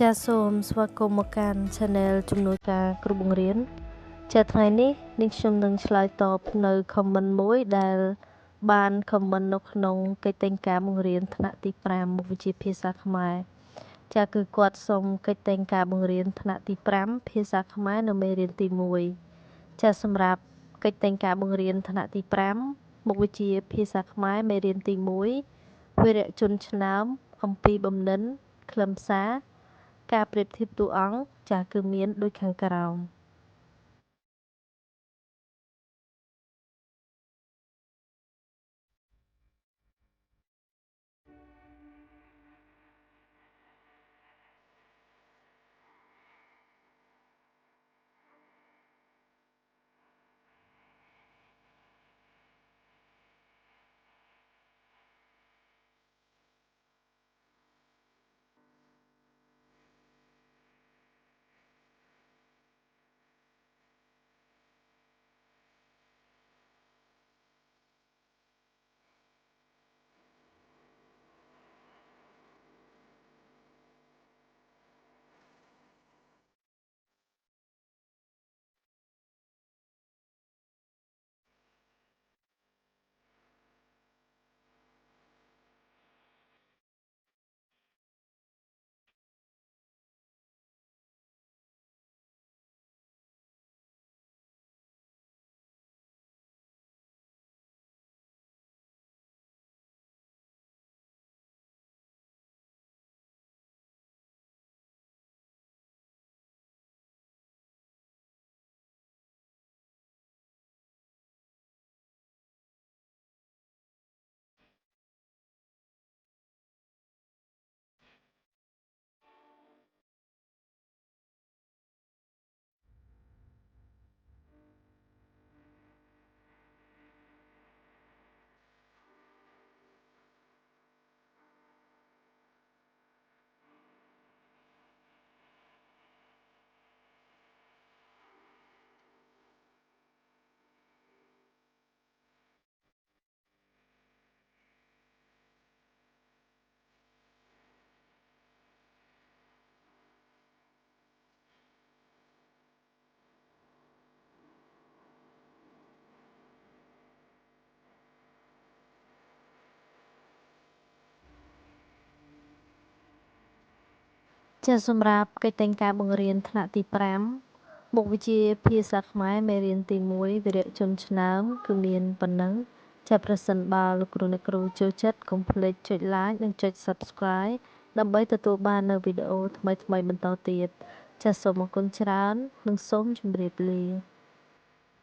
ចាសសូមស្វាគមន៍មកកាន់ Channel ជំនួយការគ្រូបង្រៀនចាសថ្ងៃនេះនាងខ្ញុំនឹងឆ្លើយតបនៅ comment មួយដែលបាន comment នៅក្នុងកិច្ចតែងការបង្រៀនថ្នាក់ទី5មុខវិជ្ជាភាសាខ្មែរចាសគឺគាត់សូមកិច្ចតែងការបង្រៀនថ្នាក់ទី5ភាសាខ្មែរនៅមេរៀនទី1ចាសសម្រាប់កិច្ចតែងការបង្រៀនថ្នាក់ទី5មុខវិជ្ជាភាសាខ្មែរមេរៀនទី1វីរៈជនឆ្នើមអំពីបំណិនខ្លឹមសារការប្រៀបធៀបតួអង្គចាស់គឺមានដូចខាងក្រោមចាសសម្រាប់កិច្ចតែងការបង្រៀនថ្នាក់ទី5មុខវិជ្ជាភាសាខ្មែរមេរៀនទី1វីរៈជនឆ្នើមគឺមានប៉ុណ្ណឹងចាសប្រសិនបើលោកគ្រូអ្នកគ្រូចូលចិត្តកុំភ្លេចចុច like និងចុច subscribe ដើម្បីទទួលបាននូវវីដេអូថ្មីៗបន្តទៀតចាសសូមអរគុណច្រើននិងសូមជម្រាបលា